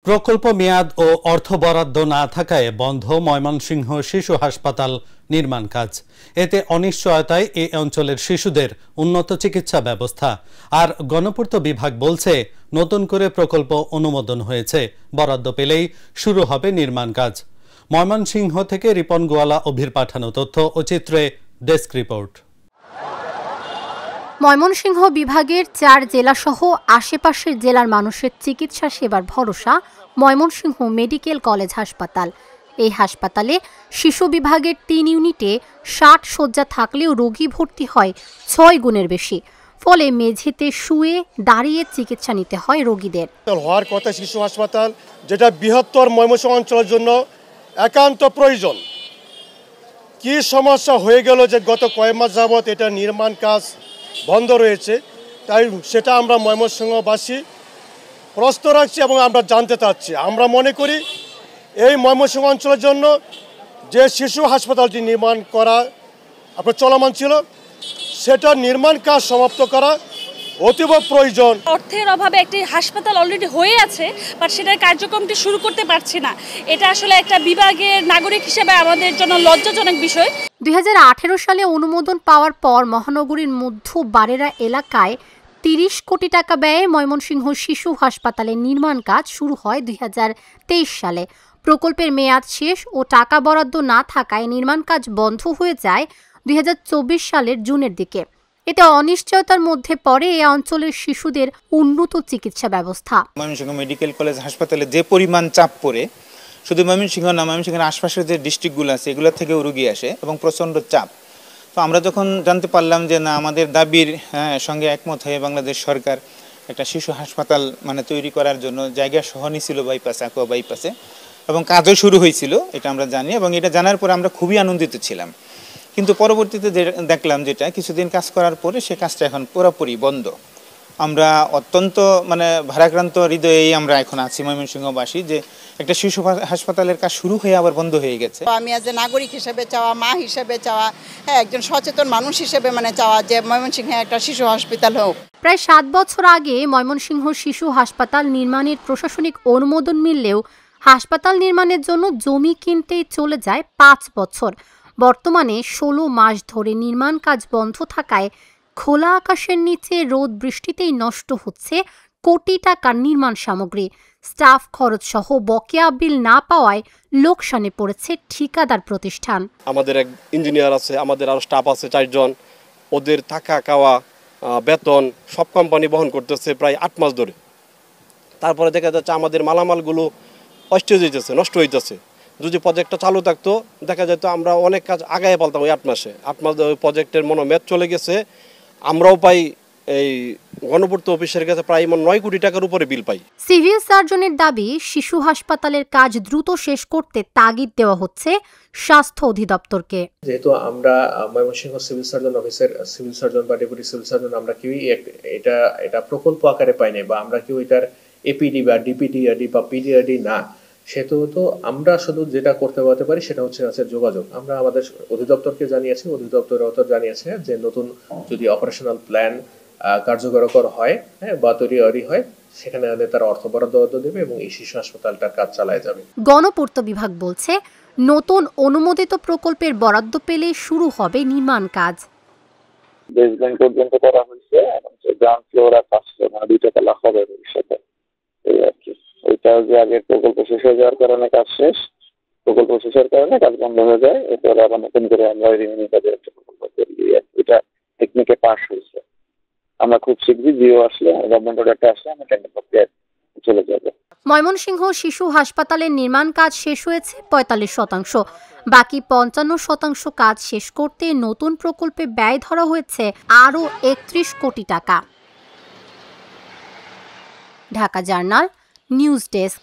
প্রকল্প মেয়াদ ও অর্থ বরাদ্দ না থাকায় বন্ধ ময়মনসিংহ শিশু হাসপাতাল নির্মাণ কাজ। এতে অনিশ্চয়তায় এই অঞ্চলের শিশুদের উন্নত চিকিৎসা ব্যবস্থা। আর গণপূর্ত বিভাগ বলছে নতুন করে প্রকল্প অনুমোদন হয়েছে, বরাদ্দ পেলেই শুরু হবে নির্মাণ কাজ। ময়মনসিংহ থেকে রিপন গোয়ালা অভির পাঠানো তথ্য ও চিত্রে ডেস্ক রিপোর্ট। ময়মনসিংহ বিভাগের 4 জেলাসহ আশেপাশের জেলার মানুষের চিকিৎসা সেবার ভরসা ময়মনসিংহ মেডিকেল কলেজ হাসপাতাল। এই হাসপাতালে শিশু বিভাগের 3 ইউনিটে 60 শয্যা থাকলেও রোগী ভর্তি হয় 6 গুণের বেশি। ফলে মেঝেতে শুয়ে দাঁড়িয়ে চিকিৎসা নিতে হয় রোগীদের। হওয়ার কথা শিশু হাসপাতাল, যেটা বৃহত্তর ময়মনসিংহ অঞ্চলের জন্য একান্ত প্রয়োজন। কি সমস্যা হয়ে গেল যে গত কয়েক মাস যাবৎ এটা নির্মাণ কাজ বন্ধ রয়েছে, তাই সেটা আমরা ময়মনসিংহবাসী প্রশ্ন রাখছি এবং আমরা জানতে চাচ্ছি। আমরা মনে করি এই ময়মনসিংহ অঞ্চলের জন্য যে শিশু হাসপাতালটি নির্মাণ করা আপনার চলমান ছিল, সেটা নির্মাণ কাজ সমাপ্ত করা অতীব প্রয়োজন। অর্থের অভাবে একটি হাসপাতাল অলরেডি হয়ে আছে, বাট সেটার কার্যক্রমটি শুরু করতে পারছি না। এটা আসলে একটা বিভাগের নাগরিক হিসেবে আমাদের জন্য লজ্জাজনক বিষয়। 2018 সালে অনুমোদন পাওয়ার পর মহানগরীর মধ্য বারেরা এলাকায় 30 কোটি টাকা ব্যয়ে ময়মনসিংহ শিশু হাসপাতালের নির্মাণ কাজ শুরু হয় 2023 সালে। প্রকল্পের মেয়াদ শেষ ও টাকা বরাদ্দ না থাকায় নির্মাণ কাজ বন্ধ হয়ে যায় 2024 সালের জুনের দিকে। এতে অনিশ্চয়তার মধ্যে পড়ে এই অঞ্চলের শিশুদের উন্নত চিকিৎসা ব্যবস্থা। ময়মনসিংহ মেডিকেল কলেজ হাসপাতালে যে পরিমাণ চাপ পড়ে, শুধু ময়মনসিংহ না, ময়মনসিংহের আশপাশের যে ডিস্ট্রিক্টগুলো আছে এগুলো থেকেও রোগী আসে এবং প্রচণ্ড চাপ। তো আমরা যখন জানতে পারলাম যে না, আমাদের দাবির সঙ্গে একমত হয়ে বাংলাদেশ সরকার একটা শিশু হাসপাতাল তৈরি করার জন্য জায়গা সহ নিয়েছিল বাইপাসে, আকুয়া বাইপাসে, এবং কাজও শুরু হয়েছিল, এটা আমরা জানি। এবং এটা জানার পরে আমরা খুবই আনন্দিত ছিলাম। কিন্তু পরবর্তীতে দেখলাম যেটা কিছুদিন কাজ করার পরে সে কাজটা এখন পুরোপুরি বন্ধ। আমরা অত্যন্ত ভারাক্রান্ত হৃদয়েই আমরা এখন আছি ময়মনসিংহবাসী, যে একটা শিশু হাসপাতালের কাজ শুরু হয়ে আবার বন্ধ হয়ে গেছে। আমি আজ নাগরিক হিসেবে চাওয়া, মা হিসেবে চাওয়া, একজন সচেতন মানুষ হিসেবে চাওয়া যে ময়মনসিংহে একটা শিশু হাসপাতাল হোক। প্রায় 7 বছর আগে ময়মনসিংহ শিশু হাসপাতাল নির্মাণের প্রশাসনিক অনুমোদন মিললেও হাসপাতাল নির্মাণের জন্য জমি কিনতেই চলে যায় 5 বছর। বর্তমানে 16 মাস ধরে নির্মাণ কাজ বন্ধ থাকায় খোলা আকাশের নিচে রোদ বৃষ্টিতেই নষ্ট হচ্ছে কোটি টাকার নির্মাণ সামগ্রী। স্টাফ খরচ সহ বকেয়া বিল না পাওয়ায় লোকসানে পড়েছে ঠিকাদার প্রতিষ্ঠান। আমাদের এক ইঞ্জিনিয়ার আছে, আমাদের আরো স্টাফ আছে 4 জন। ওদের থাকা খাওয়া বেতন সব কোম্পানি বহন করতেছে প্রায় 8 মাস ধরে। তারপরে দেখা যাচ্ছে আমাদের মালামালগুলো নষ্ট হইতেছে। যদি প্রজেক্টটা চালু থাকতো দেখা যেত আমরা অনেক কাজ আগায় পালতাম। ওই 8 মাসে ওই প্রজেক্টের মেয়াদ চলে গেছে। আমরাও পাই এই গণপূর্ত অফিসের কাছে প্রায় 9 কোটি টাকার উপরে বিল পাই। সিভিল সার্জনের দাবি, শিশু হাসপাতালের কাজ দ্রুত শেষ করতে তাগিদ দেওয়া হচ্ছে স্বাস্থ্য অধিদপ্তরকে। যেহেতু আমরা ময়মনসিংহ সিভিল সার্জন অফিসের সিভিল সার্জন বা ডেপুটি সিভিল সার্জন আমরা কেউই এটা প্রকল্প আকারে পাই নাই, বা আমরা কেউ এটার এপিডি বা ডিপিডিআরডি বা পিডিআরডি না। সেহেতু আমরা শুধু যেটা করতে পারি সেটা হচ্ছে যোগাযোগ। আমরা আমাদের অধিদপ্তরকে জানিয়েছি, অধিদপ্তর জানিয়েছে যে নতুন যদি অপারেশনাল প্ল্যান কার্যকর হয় বা তৈরি হয়, সেখানে তারা অর্থ বরাদ্দ দেবে এবং এই শিশু হাসপাতালটার কাজ চালায় যাবে। গণপূর্ত বিভাগ বলছে নতুন অনুমোদিত প্রকল্পের বরাদ্দ পেলে শুরু হবে নির্মাণ কাজ। বেসমেন্ট পর্যন্ত করা হয়েছে, এবং গ্রাউন্ড ফ্লোর আর ফার্স্ট ফ্লোর 2টা তলা হবে ভবিষ্যতে। এই আর কি, ওইটা যে আগের প্রকল্প শেষ হয়ে যাওয়ার কারণে কাজ শেষ, প্রকল্প শেষের কারণে কাজ বন্ধ হয়ে যায়। এরপরে আবার নতুন করে আমরা রিমিনি কাজের একটা প্রকল্প করি। এটা টেকনিকে পাস হয়েছে। আমরা খুব শীঘ্রই জিও আসলে, গভর্নমেন্ট অর্ডারটা আসলে আমরা টেন্ডার প্রক্রিয়ায় চলে যাব। ময়মনসিংহ শিশু হাসপাতালের নির্মাণ কাজ শেষ হয়েছে 45%। বাকি 55% কাজ শেষ করতে নতুন প্রকল্পে ব্যয় ধরা হয়েছে আরও 31 কোটি টাকা। Dhaka journal, news desk.